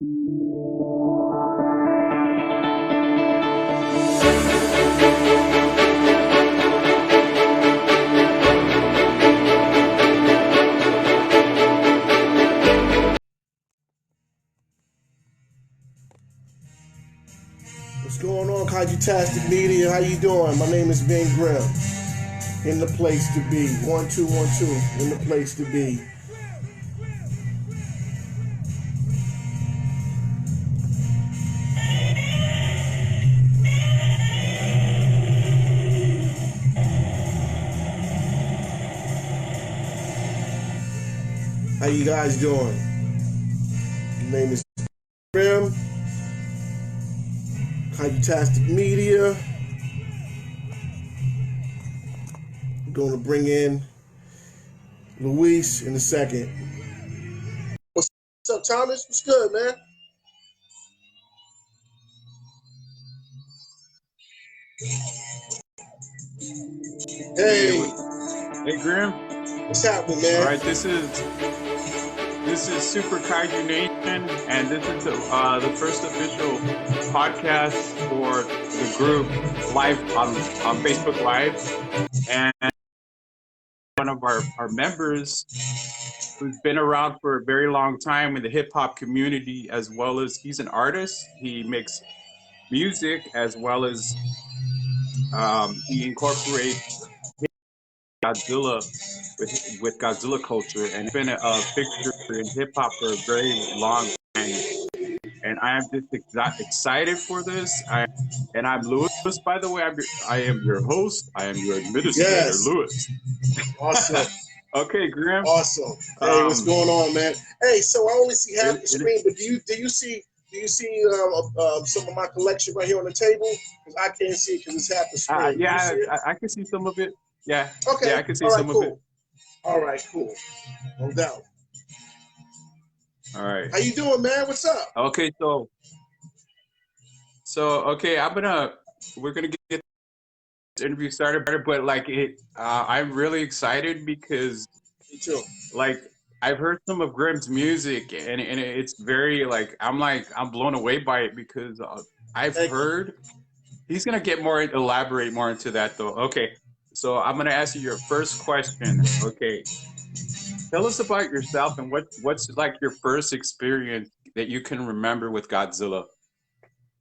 What's going on, Kaiju Media? How you doing? My name is Ben Grimm. In the place to be. 1212. In the place to be. How you guys doing? My name is Grimm. Kaiju Media. I'm going to bring in Luis in a second. What's up, Thomas? What's good, man? Hey. Hey, Grimm. What's happening, man? All right, this is Super Kaiju Nation, and this is the first official podcast for the group live on Facebook Live. And one of our members who's been around for a very long time in the hip hop community, as well as he's an artist. He makes music as well as he incorporates Godzilla with Godzilla culture, and it's been a fixture in hip hop for a very long time. And I am just excited for this. I'm Louis, by the way. I am your host. I am your administrator, yes. Louis. Awesome. Okay, Grimm. Awesome. Hey, what's going on, man? Hey, so I only see half the screen, but do you see some of my collection right here on the table? Because I can't see it because it's half the screen. Yeah, I can see some of it. Yeah. Okay. Yeah, I can see all right, some cool. of it. All right, cool. No doubt. All right. How you doing, man? What's up? Okay, so okay, we're gonna get this interview started, but I'm really excited because me too. Like I've heard some of Grimm's music, and it's very I'm blown away by it because I've heard he's gonna elaborate more into that though. Okay, so I'm gonna ask you your first question. Okay, tell us about yourself and what's like your first experience that you can remember with Godzilla.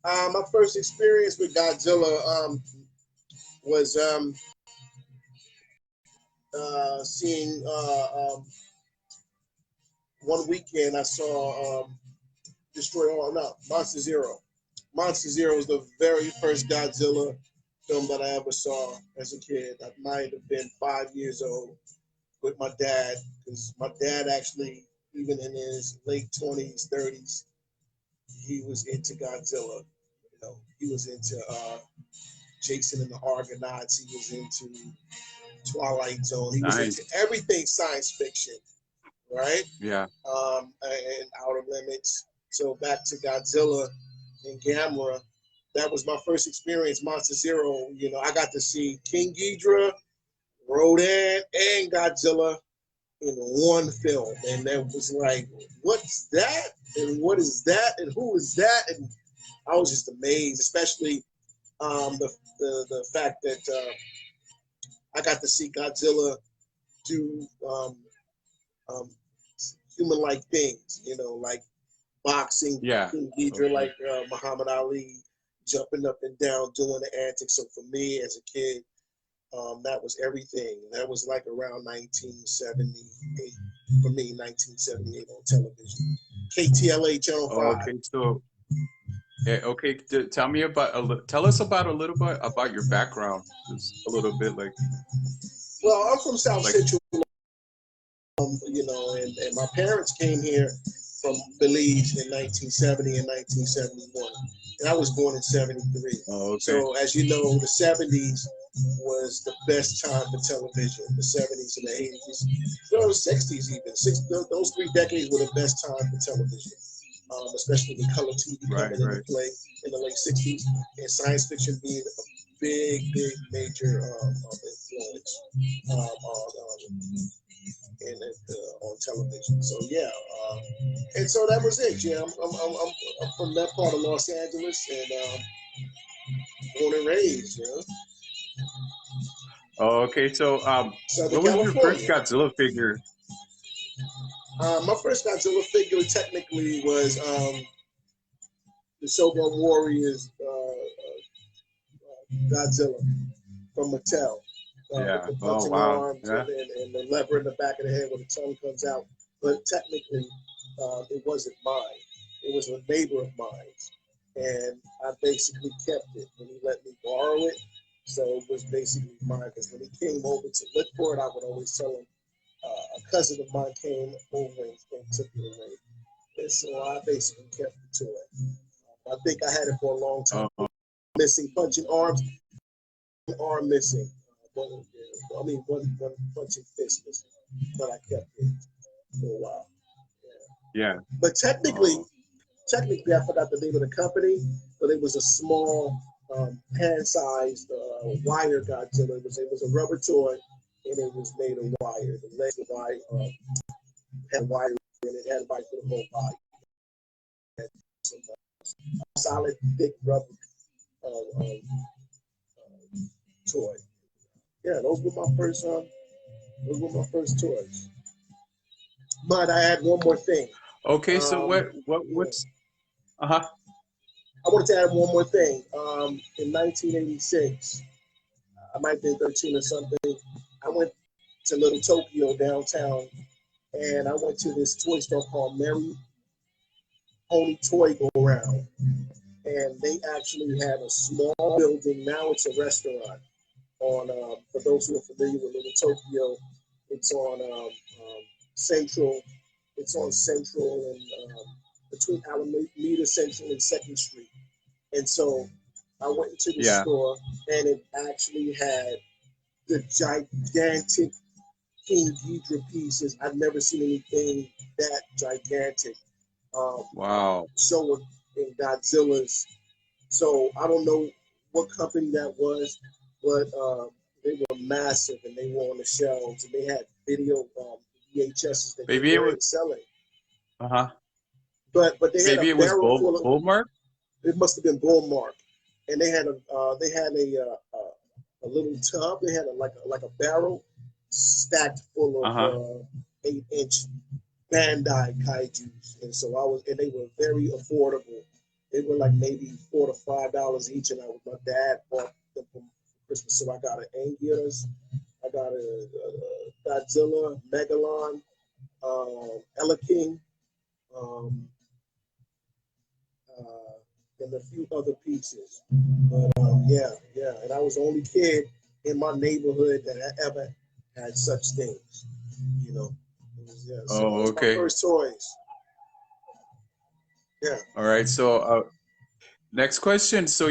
My first experience with Godzilla was seeing one weekend I saw Monster Zero. Monster Zero was the very first Godzilla film that I ever saw as a kid. I might have been 5 years old with my dad, because my dad actually, even in his late 20s, 30s, he was into Godzilla. You know, he was into Jason and the Argonauts. He was into Twilight Zone. He was into everything science fiction, right? Yeah. And Outer Limits. So back to Godzilla and Gamera, that was my first experience. Monster Zero. You know, I got to see King Ghidorah, Rodan, and Godzilla in one film, and that was like, what's that? And what is that? And who is that? And I was just amazed, especially the fact that I got to see Godzilla do human-like things, you know, like boxing, King Ghidorah, like Muhammad Ali, jumping up and down, doing the antics. So for me as a kid, that was everything. That was like around 1978 for me, 1978 on television. KTLA Channel 5. Okay, so tell me tell us about a little bit about your background, just a little bit like. Well, I'm from South Central, you know, and my parents came here from Belize in 1970 and 1971, and I was born in 73. Oh, okay. So as you know, the 70s was the best time for television. The 70s and the 80s, the 60s even. Those 3 decades were the best time for television, especially with color TV coming into play in the late 60s, and science fiction being a big major influence on and on television. So yeah, and so that was it. Yeah, I'm from that part of Los Angeles, and born and raised. You know, Oh, okay. So, Southern what was your first California. Godzilla figure? My first Godzilla figure technically was the Shogun Warriors Godzilla from Mattel, with Yeah. the Oh, punching wow. arms Yeah. and the lever in the back of the head where the tongue comes out. But technically, it wasn't mine. It was a neighbor of mine, and I basically kept it when he let me borrow it. So it was basically mine because when he came over to look for it, I would always tell him a cousin of mine came over and took it away. And so I basically kept the toy. I think I had it for a long time. Oh, Missing punching arms, arm missing. One punching fist missing, but I kept it for a while. yeah. But technically, Oh, I forgot the name of the company, but it was a small, hand-sized wire Godzilla. It was a rubber toy, and it was made of wire. The legs were wire, had wire, and it had a bite for the whole body. Some solid, thick rubber toy. Yeah, those were my first. Those were my first toys. But I had one more thing. okay. So, Um, yeah, what's, uh-huh. I wanted to add one more thing. In 1986, I might have been 13 or something. I went to Little Tokyo downtown, and I went to this toy store called Mary Pony Toy Go Around, and they actually had a small building. Now it's a restaurant. On For those who are familiar with Little Tokyo, it's on Central. It's on Central and between Alameda Central and Second Street. And so I went into the Yeah. store, and it actually had the gigantic King Ghidra pieces. I've never seen anything that gigantic. Wow. So in Godzilla's. So I don't know what company that was, but they were massive and they were on the shelves and they had video VHSs that they Maybe it was, weren't selling. uh-huh. But they had a Maybe it was barrel full of. Bullmark. It must have been Bullmark, and they had a little tub. They had like a barrel stacked full of Uh-huh. 8-inch Bandai Kaijus, and so and they were very affordable. They were like maybe $4 to $5 each, and my dad bought them for Christmas. So I got an Anguirus, I got a Godzilla, Megalodon, Ella King, um, and a few other pieces. But yeah, and I was the only kid in my neighborhood that I ever had such things. You know, yeah. So Oh, those were my okay. first toys. Yeah. All right. So, next question. So,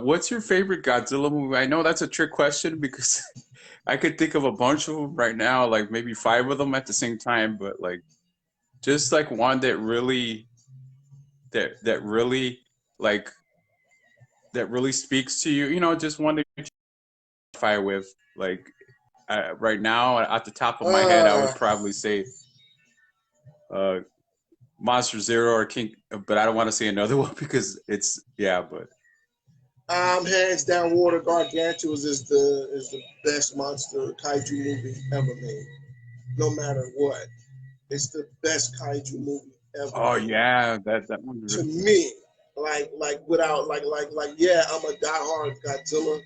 what's your favorite Godzilla movie? I know that's a trick question because I could think of a bunch of them right now, like maybe five of them at the same time, but like just like one that really that really like that really speaks to you. Just one that you identify with. Like right now, at the top of my head, I Uh, would probably say uh, Monster Zero or King, but I don't want to say another one because it's yeah, but. Hands down, Water Gargantuous is the best monster kaiju movie ever made. No matter what, it's the best kaiju movie ever Oh made. yeah, that one's To really. me, like without yeah, I'm a diehard Godzilla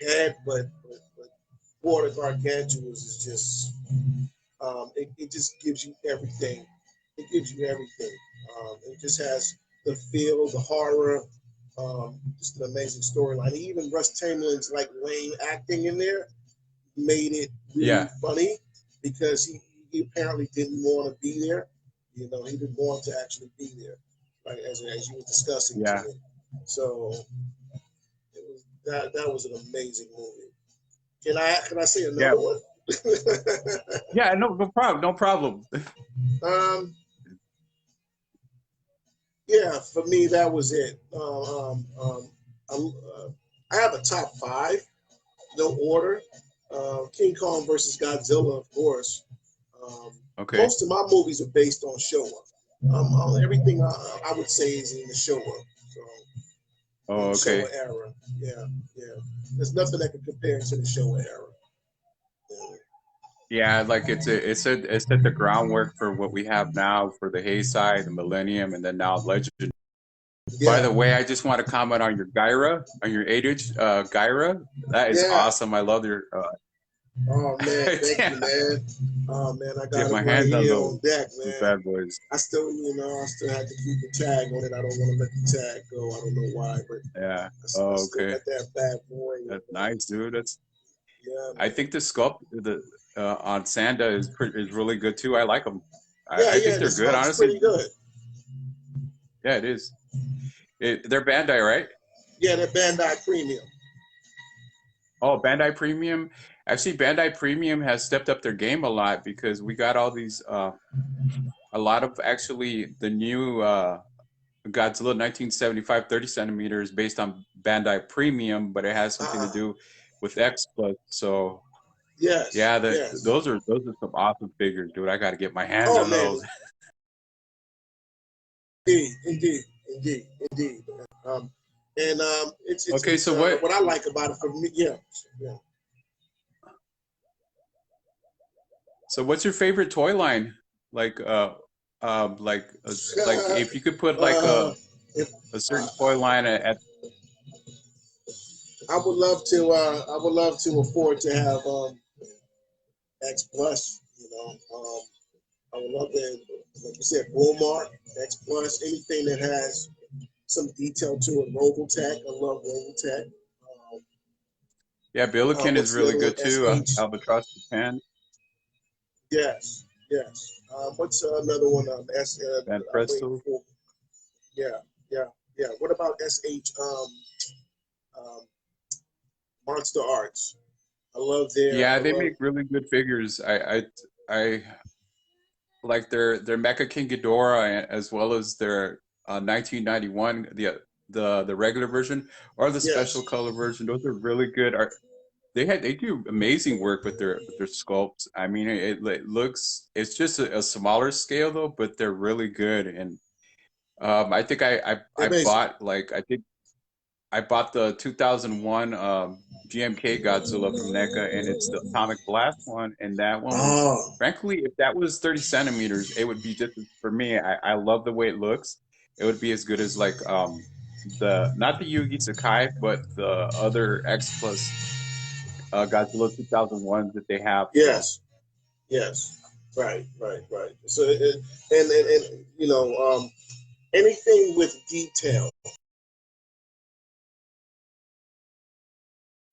head, but Water Gargantuous is just it just gives you everything. It gives you everything. It just has the feel, the horror, just an amazing storyline. Even Russ Tamlin's like lame acting in there made it really Yeah, funny because he apparently didn't want to be there. He didn't want to actually be there, like as you were discussing to yeah, me. So that was an amazing movie. Can I say yeah, another one? yeah. No problem, no problem. um, yeah, for me that was it. I have a top five, no order. King Kong versus Godzilla, of course. Okay. Most of my movies are based on Showa. Everything I would say is in the Showa. So in Oh, the okay. Showa era. Yeah, yeah. There's nothing that can compare to the Showa era. Yeah. Yeah, like it's set the groundwork for what we have now for the Heisei, the Millennium, and then now Legend. By Yeah. the way, I just want to comment on your Gyra, on your 8-inch Gyra. That is Yeah. awesome. I love your Oh man, thank you, yeah, man. Oh man, I got get my them right hands on here on deck, those man. bad boys. I still had to keep the tag on it. I don't want to let the tag go. I don't know why, but Yeah. I Oh, still okay. got that bad boy. That's nice, dude. That's Yeah, I man. think the sculpt on Sanda is really good too. I like them. Yeah, I yeah. think they're The good, sculpt's honestly. pretty good. Yeah, it is. They're Bandai, right? Yeah, that Bandai Premium. Oh, Bandai Premium. Actually, Bandai Premium has stepped up their game a lot because we got all these a lot of actually the new Godzilla 1975 30 centimeters based on Bandai Premium, but it has something to Ah, do with X Plus. So yes, yeah, yes. those are some awesome figures, dude. I got to get my hands Oh on man, those. indeed. And Okay, it's so what what I like about it for me. Yeah, yeah. so what's your favorite toy line? Like like if you could put like uh, if a certain toy line at I would love to, I would love to afford to have X Plus. I would love to, like you said, Walmart, X Plus, anything that has some detail to it. Robotech, I love Robotech. yeah, Billiken is What's the really other one? good too. SH. Albatross Japan, Yes, yes. What's another one? Van I'm waiting Presto. for. Yeah, yeah, yeah. What about SH? Um, Monster Arts. I love their. Yeah, I they love. make really good figures. I like their Mecha King Ghidorah as well as their 1991 the regular version or the special Yes, color version. Those are really good. They do amazing work with their sculpts. I mean, it looks it's just a smaller scale though, but they're really good. And I think they're I amazing. bought like I bought the 2001 GMK Godzilla from NECA, and it's the Atomic Blast one. And that one was, Oh, frankly, if that was 30 centimeters, it would be just for me. I love the way it looks. It would be as good as like the not the Yugi Sakai, but the other X Plus Godzilla 2001s that they have. So yes, yes. Right. So, and anything with detail,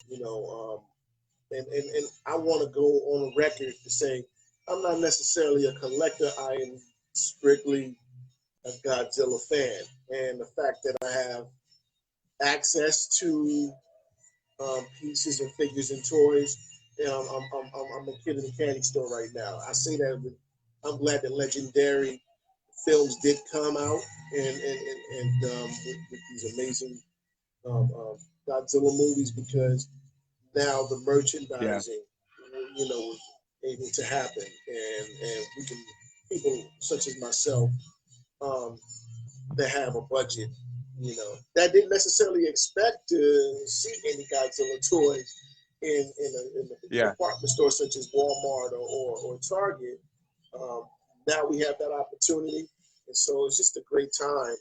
you know, and I want to go on record to say I'm not necessarily a collector. I am strictly a Godzilla fan, and the fact that I have access to pieces and figures and toys. I'm a kid in the candy store right now. I say that I'm glad that legendary films did come out with these amazing um, um, Godzilla movies because now the yeah, merchandising, was able to happen, and we can people such as myself um, that have a budget, that didn't necessarily expect to see any Godzilla toys in a yeah, department store such as Walmart or Target. Um, Now we have that opportunity, and so it's just a great time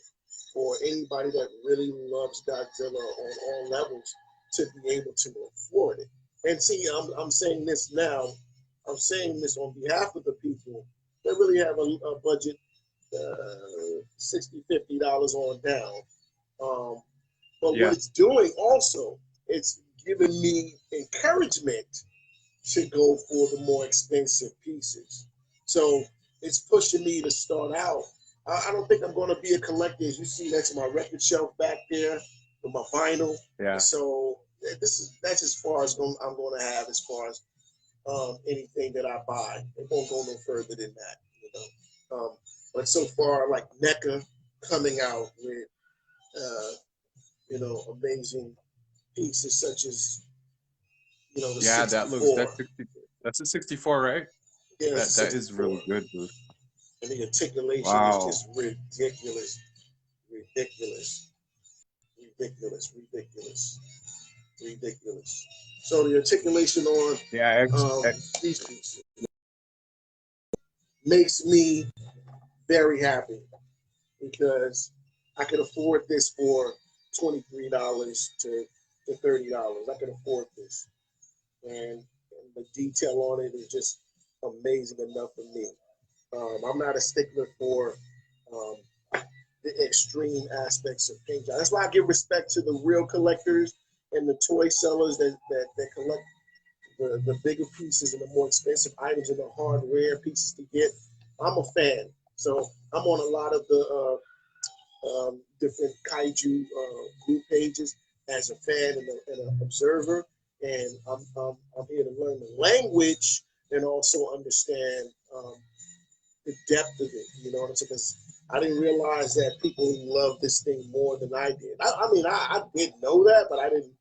for anybody that really loves Godzilla on all levels to be able to afford it. And see, I'm saying this now. I'm saying this on behalf of the people that really have a budget 60 $50 on down. Um, but what yeah, it's doing also, it's giving me encouragement to go for the more expensive pieces. So it's pushing me to start out. I don't think I'm going to be a collector. As you see, that's my record shelf back there with my vinyl. And yeah. so that's as far as I'm going to have as far as anything that I buy. It won't go no further than that. But so far, like NECA coming out with amazing pieces such as the Yeah, that looks 64. that's 60. That's a 64, right? Yeah, it's a That is 64. really good, dude. And the articulation is Wow. just ridiculous, ridiculous, ridiculous, ridiculous, ridiculous. So the articulation on Yeah, these pieces makes me very happy because I could afford this for $23 to $30. I could afford this, and the detail on it is just amazing enough for me. I'm not a stickler for um, the extreme aspects of paint job. That's why I give respect to the real collectors and the toy sellers that collect the bigger pieces and the more expensive items and the hard, rare pieces to get. I'm a fan. So I'm on a lot of the different kaiju group pages as a fan and an observer. And I'm here to learn the language and also understand the depth of it. You know what I'm saying? Because I didn't realize that people love this thing more than I did. I mean, I did know that, but I didn't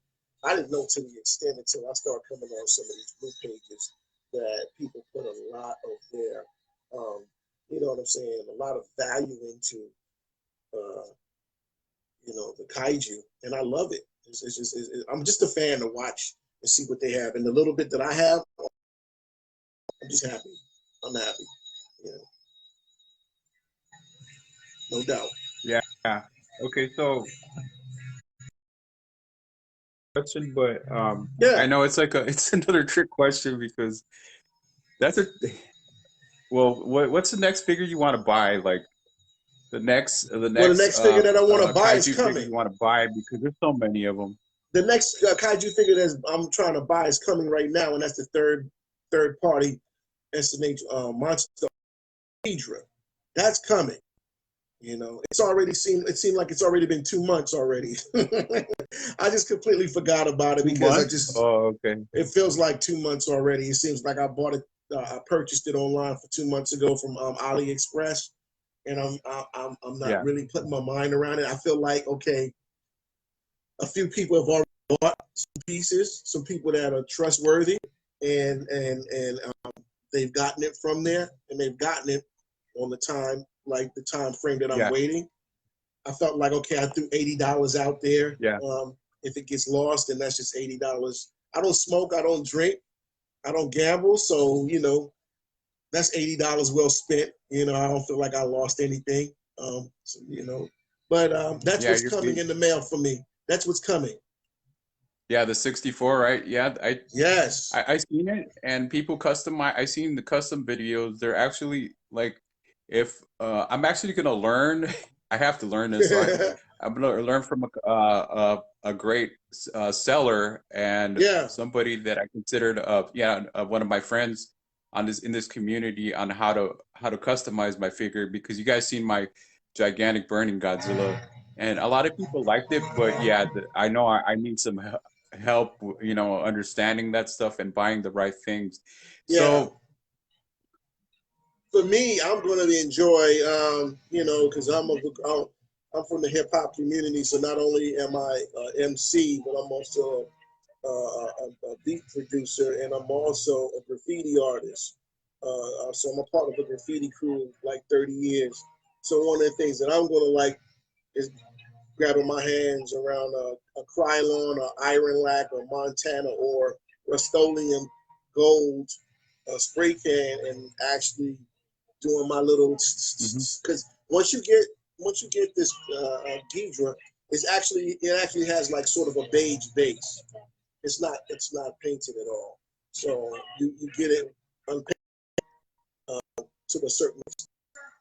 know to the extent until I started coming on some of these blue pages that people put a lot of their, um, you know what I'm saying, a lot of value into, uh, the kaiju, and I love it. I'm just a fan to watch and see what they have, and the little bit that I have, I'm just happy. I'm happy. You know, no doubt. Yeah. Okay, so question, but I Yeah. know it's like it's another trick question because that's a well, what's the next figure you want to buy? Like the Well, the next next figure that I want to buy is kaiju figure coming. you want to buy because there's so many of them. The next kaiju figure that I'm trying to buy is coming right now, and that's the third party SNH monster Hydra. That's coming. It seemed like it's already been 2 months already. I just completely forgot about it Two because months? Oh, okay. it feels like 2 months already. It seems like I bought it, I purchased it online for 2 months ago from AliExpress, and I'm not Yeah. really putting my mind around it. I feel like, okay, a few people have already bought some pieces, some people that are trustworthy, and they've gotten it from there, and they've gotten it on the time frame that I'm Yeah. waiting. I felt like, okay, I threw $80 out there. Yeah. If it gets lost, then that's just $80. I don't smoke, I don't drink, I don't gamble, so that's $80 well spent. I don't feel like I lost anything. But that's Yeah, what's coming in the mail for me. That's what's coming. yeah, the 64, right? Yeah, Yes. I seen it and people customize. I seen the custom videos. They're actually like, if I'm actually gonna learn, I have to learn this. So I'm gonna learn from a great seller and Yeah. somebody that I considered one of my friends on this in this community on how to customize my figure because you guys seen my gigantic burning Godzilla and a lot of people liked it, but yeah, I know I need some help, understanding that stuff and buying the right things. Yeah. So, For me, I'm going to enjoy, because I'm from the hip hop community. So not only am I MC, but I'm also a beat producer, and I'm also a graffiti artist. So I'm a part of a graffiti crew like 30 years. So one of the things that I'm going to like is grabbing my hands around a Krylon or Iron Lac or Montana or Rust-Oleum gold spray can and actually doing my little mhm. because once you get this Ghidra, it actually has like sort of a beige base. It's not painted at all. So you get it unpainted to a certain extent.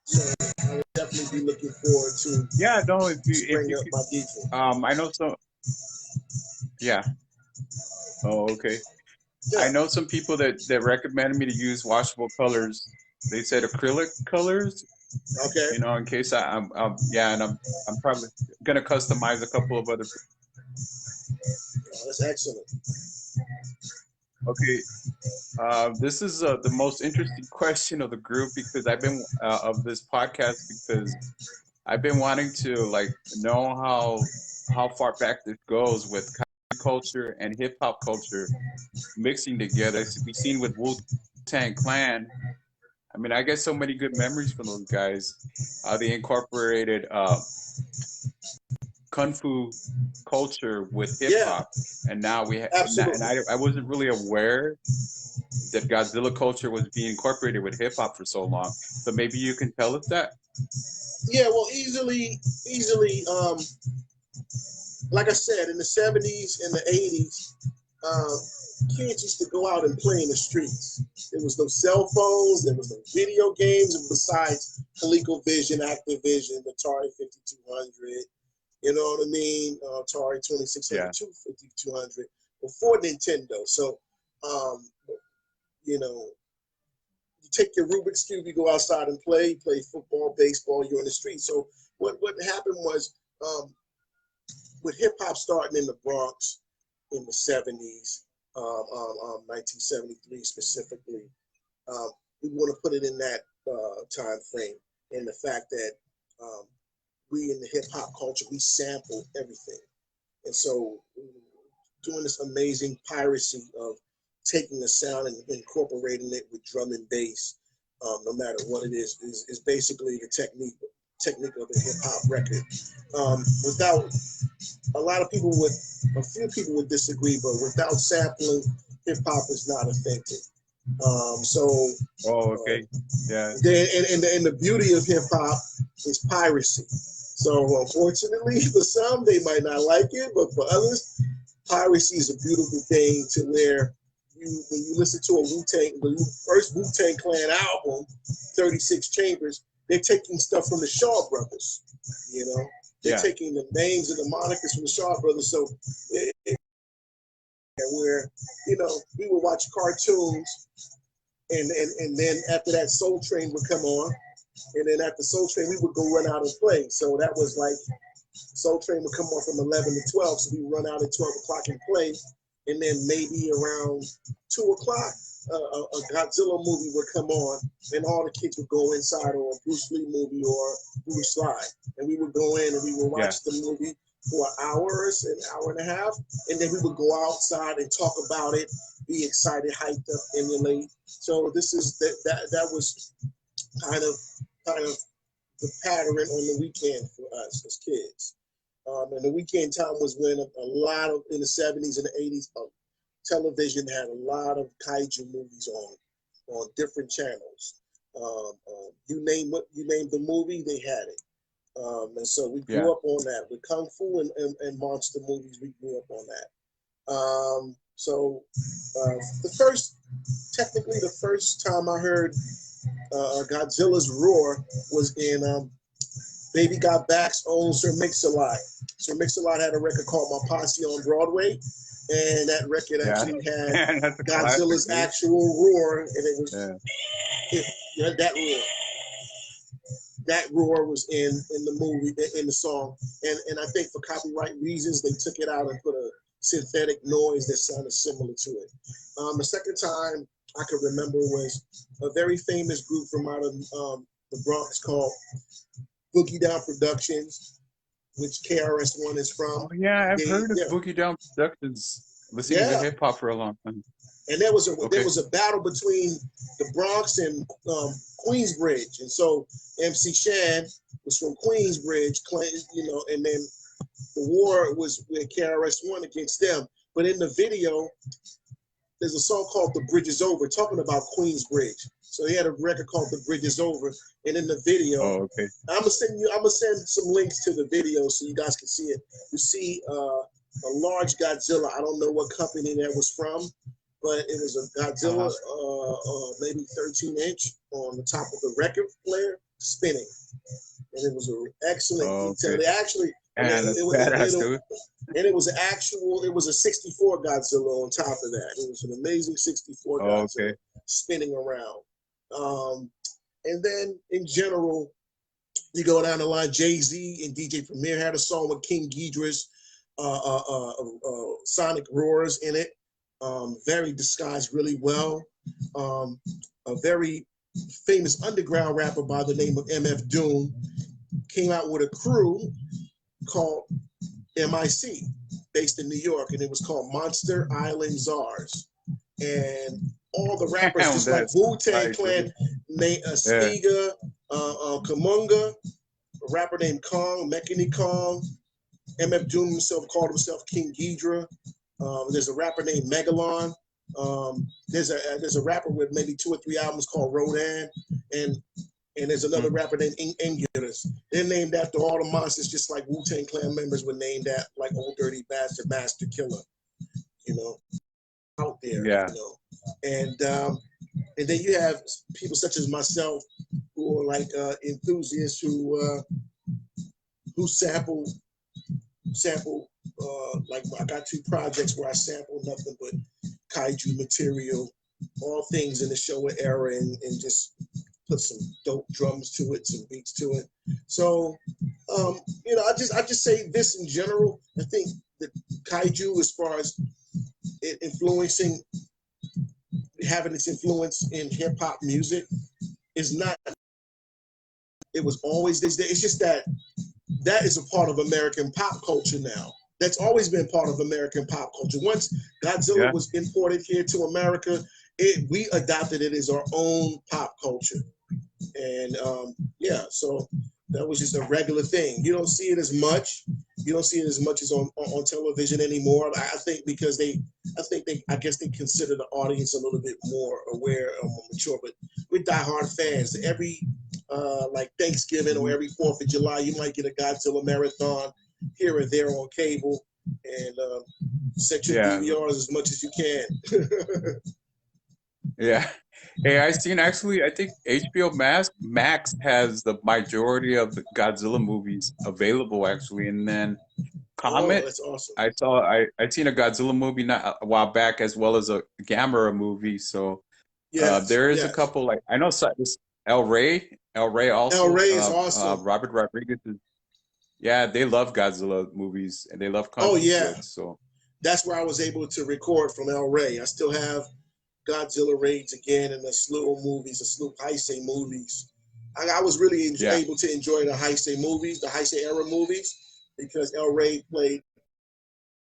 So I would definitely be looking forward to Yeah, no, if spraying you up could, my Ghidra. I know yeah. Oh, okay. I Yeah. know some people that recommended me to use washable colors. They said acrylic colors, Okay. in case yeah, and I'm probably gonna customize a couple of other. Oh, that's excellent. Okay, this is the most interesting question of the group because I've been of this podcast because I've been wanting to like know how far back this goes with kaiju culture and hip hop culture mixing together. We've seen with Wu Tang Clan. I mean, I get so many good memories from those guys. They incorporated kung fu culture with hip Yeah, hop, and now and absolutely. I wasn't really aware that Godzilla culture was being incorporated with hip hop for so long. So maybe you can tell us that. Yeah, well, easily. Like I said, in the '70s and the '80s, kids used to go out and play in the streets. There was no cell phones, there was no video games, besides ColecoVision, Activision, Atari 5200. You know what I mean? Atari 2600, Yeah, 5200 before Nintendo. So, um, you know, you take your Rubik's Cube, you go outside and play football, baseball, you're in the street. So what happened was, with hip hop starting in the Bronx in the 70s, 1973 specifically, we want to put it in that time frame, and the fact that um, we in the hip hop culture, we sample everything. And so doing this amazing piracy of taking the sound and incorporating it with drum and bass, no matter what it is basically the technique of a hip hop record. Without a lot of people would, a few people would disagree, but without sampling, hip hop is not authentic. So oh, uh, okay. Yeah, and the beauty of hip hop is piracy. So unfortunately, for some they might not like it, but for others, piracy is a beautiful thing. To where when you listen to a the first Wu-Tang Clan album, 36 Chambers, they're taking stuff from the Shaw Brothers. You know, they're yeah, taking the names and the monikers from the Shaw Brothers. So where we would watch cartoons, and then after that, Soul Train would come on, and then after Soul Train, we would go run out and play. So that was like Soul Train would come on from 11 to 12, so we would run out at 12 o'clock and play, and then maybe around 2 o'clock, a Godzilla movie would come on, and all the kids would go inside, or a Bruce Lee movie or Bruce Lee, and we would go in and we would yeah, watch the movie for an hour and a half, and then we would go outside and talk about it, be excited, hyped up, emulate. So this is that was kind of the pattern on the weekend for us as kids. And the weekend time was when a lot of, in the '70s and the '80s, television had a lot of kaiju movies on different channels. You name the movie, they had it. And so we yeah. grew up on that with kung fu and monster movies. We grew up on that. So technically, the first time I heard Godzilla's roar was in Baby Got Back's own Sir Mix-a-Lot. Sir Mix-a-Lot had a record called My Posse on Broadway, and that record Yeah, actually had that's a classic, Godzilla's dude. actual roar, and it was Yeah. that roar. That roar was in the movie, in the song, and I think for copyright reasons they took it out and put a synthetic noise that sounded similar to it. The second time I could remember was a very famous group from out of the Bronx called Boogie Down Productions, which KRS-One is from. Oh yeah, I've heard of Yeah, Boogie Down Productions. Listening to yeah. hip hop for a long time. And there Okay. was a battle between the Bronx and Queensbridge, and so MC Shan was from Queensbridge, and then the war was with KRS-One against them. But in the video, there's a song called "The Bridge Is Over," talking about Queensbridge. So he had a record called "The Bridge Is Over," and in the video, Oh, okay. I'm gonna send some links to the video so you guys can see it. You see a large Godzilla. I don't know what company that was from, but it was a Godzilla, maybe 13-inch on the top of the record player spinning, and it was an excellent Oh, detail. okay. They actually, And that's badass, dude. and it was a 64 Godzilla on top of that. It was an amazing 64 Oh, Godzilla okay. spinning around. And then in general, you go down the line, Jay-Z and DJ Premier had a song with King Ghidorah's Sonic Roars in it. Very disguised really well. A very famous underground rapper by the name of MF Doom came out with a crew called MIC, based in New York, and it was called Monster Island Czars. And all the rappers, Damn, just like that's Wu-Tang tight, Clan, dude. Yeah. Stiga, Kamunga, a rapper named Kong, Mechany Kong. MF Doom himself called himself King Ghidra. There's a rapper named Megalodon. There's a rapper with maybe 2 or 3 albums called Rodan, and there's another Mhm. rapper named Ingulus. They're named after all the monsters, just like Wu-Tang Clan members were named after, like Old Dirty Bastard, Master Killer, you know, out there, Yeah. you know. And then you have people such as myself who are like enthusiasts who sample like I got 2 projects where I sample nothing but kaiju material, all things in the Showa era, and just put some dope drums to it, some beats to it. So, I just say this in general. I think that kaiju, as far as it influencing, having its influence in hip hop music, is not. It was always this. It's just that is a part of American pop culture now. That's always been part of American pop culture. Once Godzilla Yeah. was imported here to America, we adopted it as our own pop culture. And so that was just a regular thing. You don't see it as much. You don't see it as much as on television anymore. I think because I guess they consider the audience a little bit more aware or more mature. But we're diehard fans. Every like Thanksgiving or Mhm. every 4th of July, you might get a Godzilla marathon here and there on cable, and set your Yeah. DVRs as much as you can. Yeah. Hey, I seen actually, I think HBO Max has the majority of the Godzilla movies available actually. And then Oh, Comet, that's awesome. I seen a Godzilla movie not a while back as well as a Gamera movie. So Yes, there is a yes. couple like I know this El Rey El also Rey is awesome. Robert Rodriguez is, yeah, they love Godzilla movies and they love kung Oh fu yeah, flicks. So that's where I was able to record from El Rey. I still have Godzilla Raids again and a slew of movies, a slew of Heisei movies. I was really yeah, able to enjoy the Heisei movies, the Heisei era movies, because El Rey played,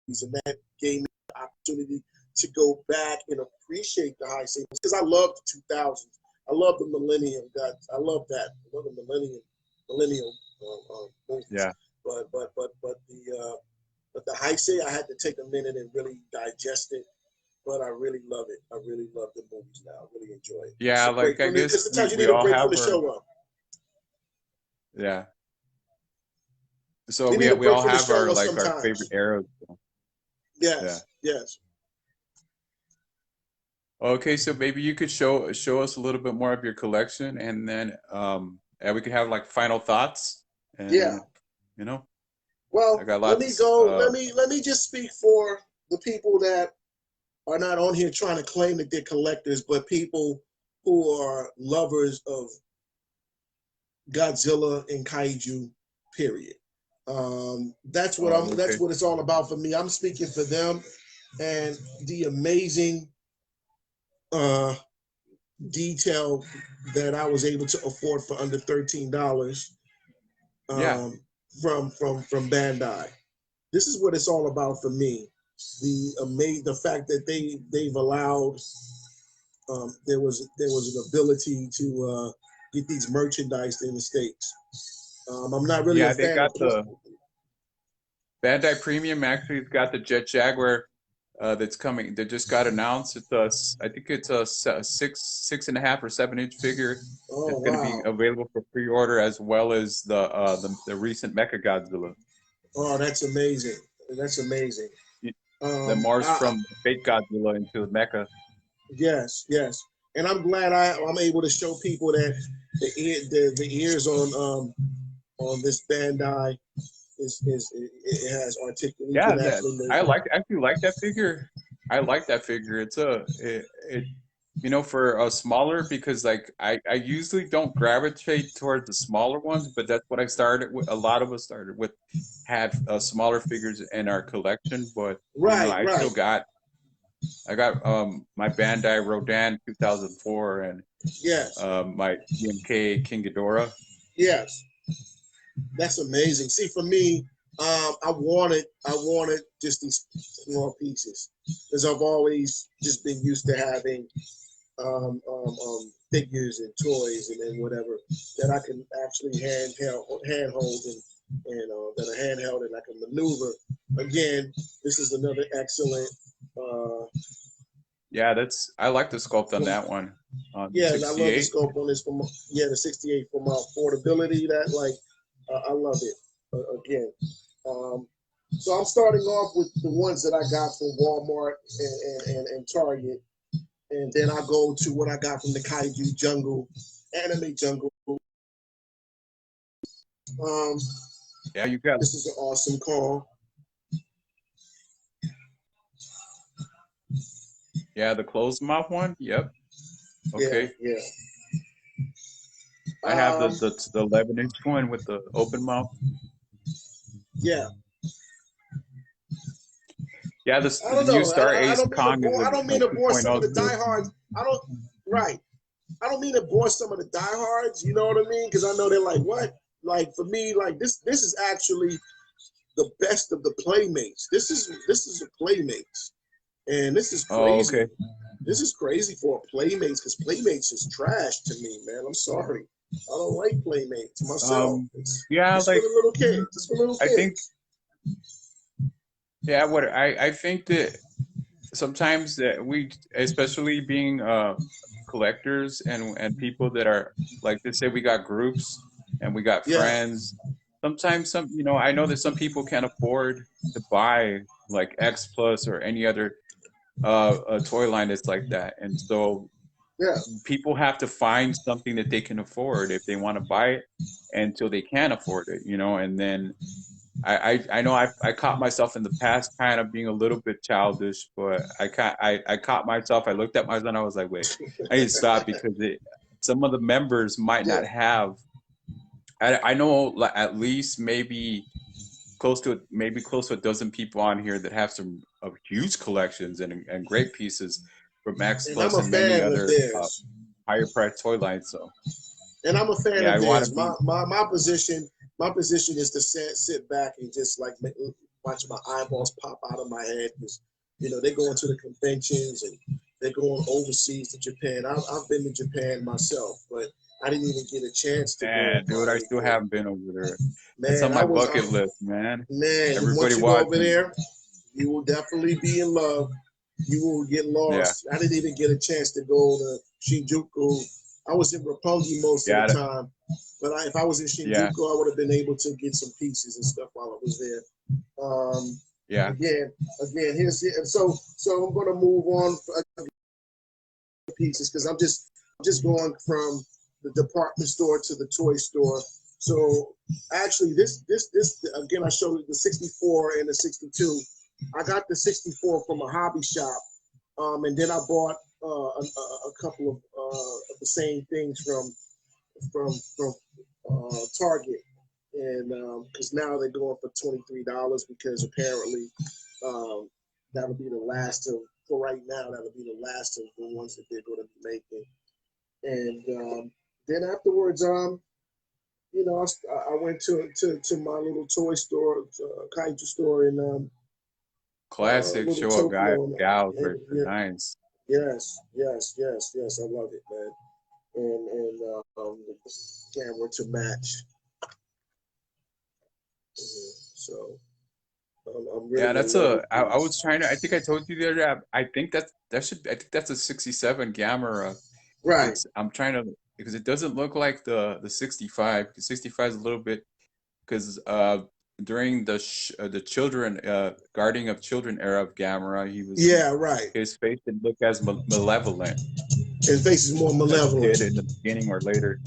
and that gave me the opportunity to go back and appreciate the Heisei because I love the 2000s. I love the Millennium. God, I love that. I love the Millennium movies. yeah. But the Heisei, I had to take a minute and really digest it, but I really love it. I really love the movies now. I really enjoy it. It's Yeah, a break like I from it because guess sometimes you we need a all break from have the our, show up. yeah. So You need a we break all from the have show our up like our favorite sometimes. eras. Yeah. Yes, yes. Okay, so maybe you could show us a little bit more of your collection, and we could have like final thoughts. Yeah. And you know, I Well, got let me lots. go. Let me just speak for the people that are not on here trying to claim that they're collectors, but people who are lovers of Godzilla and Kaiju. Period. That's what I'm. That's Okay. what it's all about for me. I'm speaking for them and the amazing uh, detail that I was able to afford for under $13 Yeah. um, from Bandai. This is what it's all about for me. The fact that they've allowed there was an ability to get these merchandise in the states. I'm not really a Yeah, they fan got of the Bandai Premium actually has got the Jet Jaguar that's coming. That just got announced. I think it's a 6.5 or 7 inch figure oh that's going to be wow, available for pre-order as well as the recent Mecha Godzilla. oh that's amazing, that's amazing. The Mars I, from fake Godzilla into Mecha. yes, yes, and I'm glad I'm able to show people that the ears on this Bandai is it has articulate. You Yeah, can that actually I make. like actually like that figure. I like that figure. It for a smaller because like I usually don't gravitate towards the smaller ones, but that's what I started with. A lot of us started with had smaller figures in our collection, but Right, I still right. got my Bandai Rodan 2004 and Yes, my TMK King Ghidorah. yes. That's amazing. See, for me, I wanted just these small pieces because I've always just been used to having figures and toys and then whatever that I can actually handhold and that are handheld and I can maneuver. Again, this is another excellent. Yeah, I like the sculpt on From, that one. yeah, and I love the 68. scope on this. The 68 for my affordability. That like, I love it. Again, so I'm starting off with the ones that I got from Walmart and Target, and then I go to what I got from the Kaiju Jungle, Anime Jungle. Yeah, you got. This is an awesome call. Yeah, the closed mouth one. Yep. Okay. Yeah. I have the 11-inch one with the open mouth. Yeah. Yeah, I the don't new know. Star I Ace don't mean to Kong is bore. I don't mean a to bore some of the 2.0 too. diehards. I don't mean to bore some of the diehards. You know what I mean? Because I know they're like, what? Like for me, like this is actually the best of the playmates. This is a playmates, and this is Oh, crazy. okay. This is crazy for a playmates because playmates is trash to me, man. I'm sorry. I don't like playmates myself. Yeah, It's like for the little kids. It's for little kids. I think. Yeah, what I think that sometimes that we, especially being collectors and people that are like, let's say we got groups and we got Yeah. friends. Sometimes I know that some people can't afford to buy like X Plus or any other a toy line that's like that, and so Yeah. people have to find something that they can afford if they want to buy it until they can afford it, and then I know I caught myself in the past kind of being a little bit childish, but I caught myself. I looked at my son. I was like, wait, I need to stop because some of the members might Yeah. not have. I know at least maybe close to a dozen people on here that have some huge collections and great pieces from Max And I'm Plus a and many fan of other theirs. higher price toy lines. So And I'm a fan yeah, of I want to theirs. be. My position is to sit back and just like watch my eyeballs pop out of my head because they go into the conventions and they're going overseas to Japan. I've been to Japan myself, but I didn't even get a chance to go. Man, dude, I still haven't been over there. It's on Man, my bucket list, man. man. Everybody Once you go over watching. there, you will definitely be in love. You will get Yeah, lost. I didn't even get a chance to go to Shinjuku. I was in Roppongi most of the got it. time, but if I was in Yeah, Shinjuku, I would have been able to get some pieces and stuff while I was there. yeah. Again, so I'm gonna move on pieces because I'm just going from the department store to the toy store. So actually, this again, I showed you the 64 and the 62. I got the 64 from a hobby shop, and then I bought a couple of the same things from Target, and because now they're going for $23 because apparently that'll be the last of for right now. That'll be the last of the ones that they're going to be making, and then afterwards, I went to my little toy store, kaiju store in Classic little show of Tokyo. gals And, are nice. yes. I love it, man. And the camera to match. So I'm really Yeah, in that's love a. with I these. was trying to. I think I told you the other day. I think I think that's a 67 Gamera. Right. It's. I'm trying to because it doesn't look like the 65. Because 65 is a little bit because during the children guarding of children era of Gamera, Yeah, right. his face didn't look as malevolent His face is more as it malevolent. did in the beginning or later.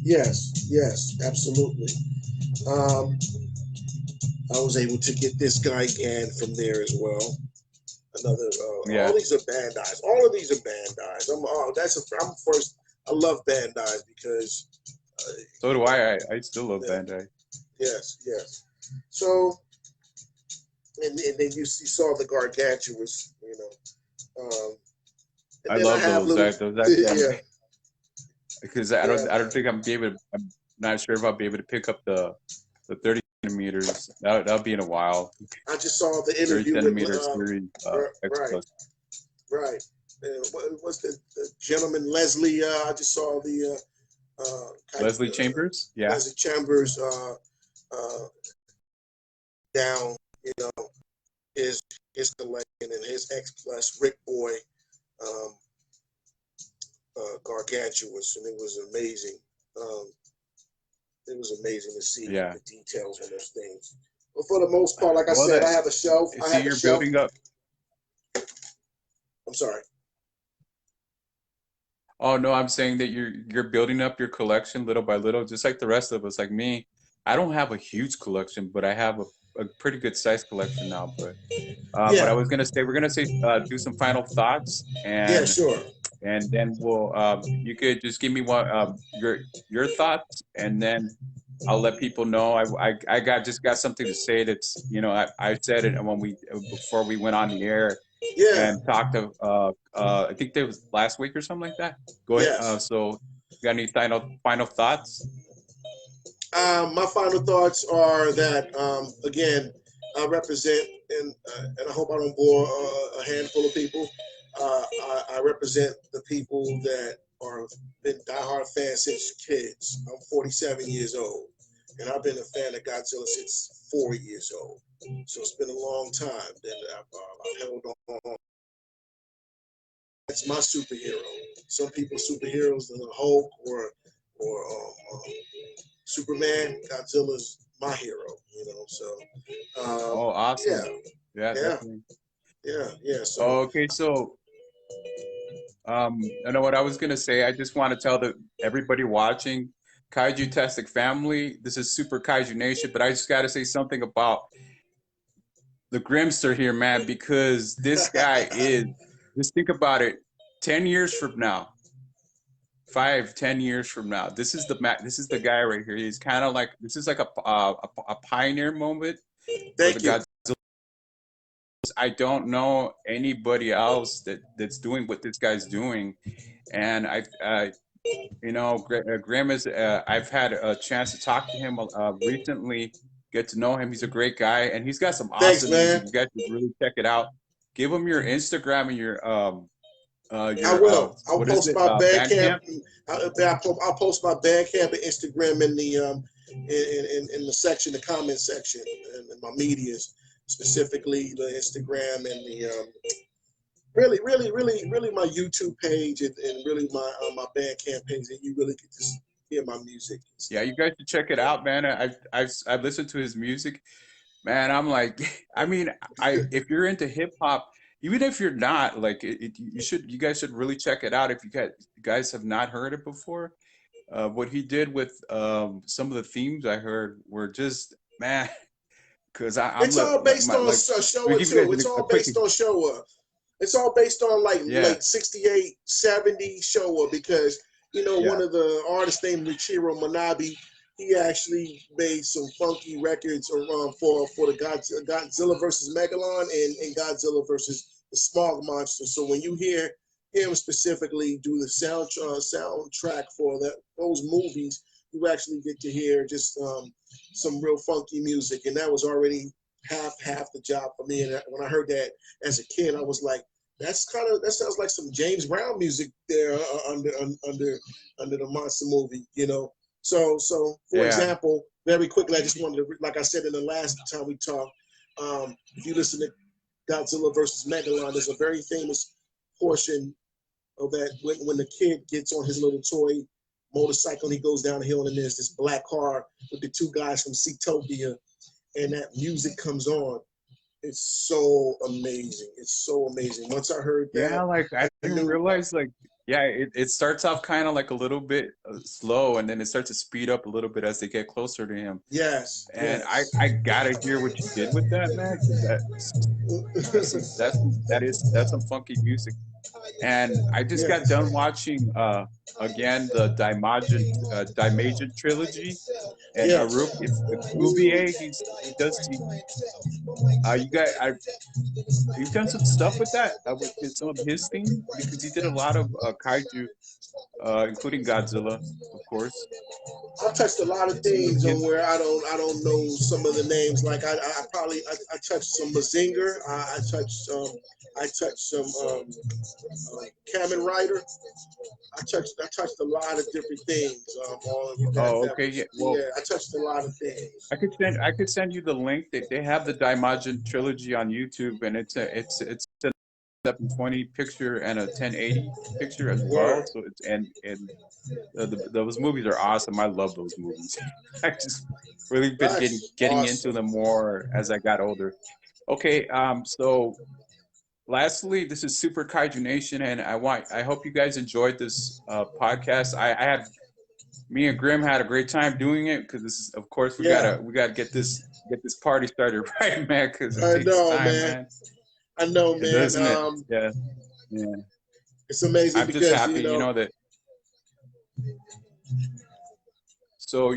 Yes, absolutely. Um, I was able to get this guy again from there as well. Another, all Yeah, these are Bandai's. All of these are Bandai's. I'm first. I love Bandai's because, so do you know, I still love yeah, Bandai. yes. So, and then you saw the gargantuous, and I then I love have those. little, Those yeah, because yeah, I don't man. think I'm not sure if I'll be able to pick up the 30 centimeters. That'll be in a while. I just saw the 30 interview with, centimeter series X right, Plus. right. what's the gentleman Leslie? I just saw the Leslie Chambers. Yeah. Leslie Chambers down, you know, his collection and his X Plus Rick Boy um, gargantuous, and it was amazing. It was amazing to see the details on those things. But for the most part, like I said, I have a shelf. You're building up. I'm sorry. Oh no, I'm saying that you're building up your collection little by little, just like the rest of us. Like me, I don't have a huge collection, but I have a pretty good size collection now. But what I was gonna say, we're gonna say do some final thoughts, and sure. And then we'll you could just give me one your thoughts, and then I'll let people know. I got something to say. That's, you know, I said it when before we went on the air. And talked to I think that was last week or something like that. Go ahead. Yes. So, got any final thoughts? My final thoughts are that again, I represent, and I hope I don't bore a handful of people. I represent the people that are been diehard fans since kids. I'm 47 years old, and I've been a fan of Godzilla since 4 years old. So it's been a long time that I've held on. That's my superhero. Some people's superheroes are the Hulk or Superman. Godzilla's my hero, you know. So Awesome. Yeah. Definitely. Yeah. So okay, so I know what I was gonna say. I just want to tell everybody watching, Kaiju-tastic family, this is Super Kaiju Nation, but I just got to say something about the Grimster here, man, because this guy is, just think about it, 10 years from now, 5-10 years from now, this is the guy right here. He's kind of like, this is like a pioneer moment. Thank you. I don't know anybody else that's doing what this guy's doing, and you know, Graham is. I've had a chance to talk to him recently, get to know him. He's a great guy, and he's got some awesome music. You guys should really check it out. Give him your Instagram and your I will. I'll post my Bandcamp. I'll post my Bandcamp and Instagram in the section, the comment section, and my medias, specifically the Instagram and the really my YouTube page and really my Bandcamp page, and you really get to hear my music. Yeah, you guys should check it out, man. I've listened to his music, man. I'm like, I mean, if you're into hip hop, even if you're not, like, you guys should really check it out if you guys have not heard it before. What he did with some of the themes I heard were just, man, because it's all based on Showa too. It's all based on Showa. It's all based on like 68, 70 Showa, because, you know, one of the artists named Richiro Manabe, he actually made some funky records for the Godzilla versus Megalodon and Godzilla versus the Smog Monster. So when you hear him specifically do the soundtrack for those movies, you actually get to hear just some real funky music, and that was already half the job for me. And when I heard that as a kid, I was like, that sounds like some James Brown music there under the monster movie, you know. So for example, very quickly, I just wanted to, like I said in the last time we talked, if you listen to Godzilla versus Megalodon, there's a very famous portion of that when the kid gets on his little toy motorcycle and he goes down the hill, and there's this black car with the two guys from Seatopia, and that music comes on. It's so amazing. It's so amazing. Once I heard that, like I didn't realize, like, it starts off kind of like a little bit slow, and then it starts to speed up a little bit as they get closer to him. Yes. And I gotta hear what you did with that, man. That's some funky music. And I just got done watching again the Daimajin trilogy. And Yes. if Rubier, he does he you got you've done some stuff with that with some of his theme because he did a lot of kaiju, including Godzilla, of course. I touched a lot of Some of things on his. where I don't know some of the names. Like I touched some Mazinger. I touched some Kamen Rider. I touched a lot of different things. On Oh, that okay. was Yeah. Well, I touched a lot of things. I could send you the link. They have the Daimajin trilogy on YouTube, and it's a 720 picture and a 1080 picture as well. Word. So it's and those movies are awesome. I love those movies. I just really been That's getting into awesome. them more as I got older. Okay, so lastly, this is Super Kaiju Nation, and I hope you guys enjoyed this podcast. I had me and Grim had a great time doing it because this is, of course, Yeah, we gotta get this party started right, man, because it I takes know, time, man. man. I know, It man. doesn't it? Yeah, yeah. It's amazing I'm just because happy, that. So,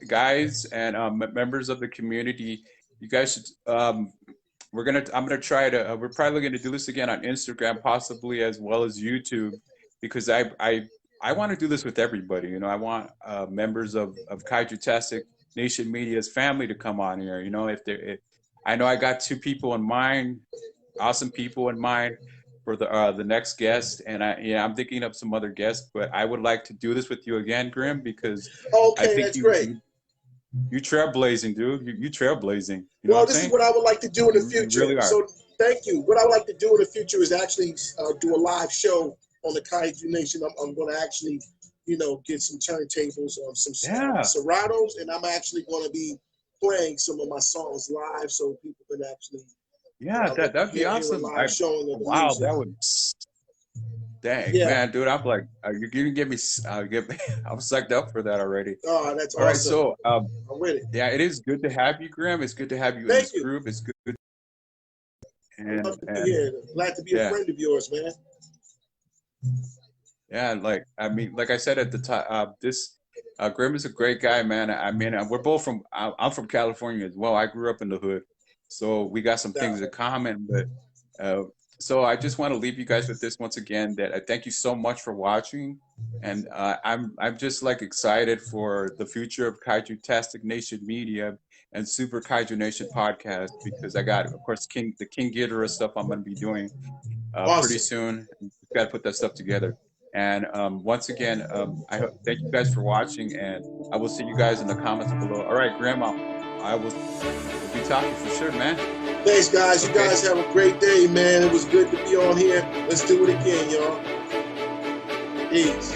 guys and members of the community, you guys should. I'm gonna try to. We're probably gonna do this again on Instagram, possibly as well as YouTube, because I want to do this with everybody. I want members of Kaiju Tastic Nation Media's family to come on here. I know I got two people in mind, awesome people in mind for the next guest, and I'm thinking of some other guests, but I would like to do this with you again, Grim, because I okay, think that's great. you trailblazing, dude. You trailblazing. You know what Well, I'm this is saying? what I would like to do in the You future. really are. So thank you. What I would like to do in the future is actually do a live show on the Kaiju Nation. I'm going to actually, get some turntables, some Yeah. Seratos, and I'm actually going to be playing some of my songs live so people can actually, Yeah, that'd be hear a awesome. live showing of the Wow, music. that would. Dang, Yeah. man, dude, I'm like, you didn't get me. I'm psyched up for that already. Oh, that's All right, awesome. so I'm with it. yeah, it is good to have you, Graham. It's good to have you in Thank this you. group. It's good, I'd love to be and here. Glad to be a yeah, friend of yours, man. yeah. Like I said at the top, this Graham is a great guy, man. I mean, we're both from. I'm from California as well. I grew up in the hood, so we got some Yeah. things in common. But so I just want to leave you guys with this once again. That I thank you so much for watching, and I'm just like excited for the future of Kaiju Tastic Nation Media and Super Kaiju Nation podcast because I got, of course, the King Ghidorah stuff I'm going to be doing pretty Awesome. soon. We've got to put that stuff together. And once again, thank you guys for watching, and I will see you guys in the comments below. All right, Grandma, we'll be talking for sure, man. Thanks, guys. You Okay. guys have a great day, man. It was good to be on here. Let's do it again, y'all. Peace.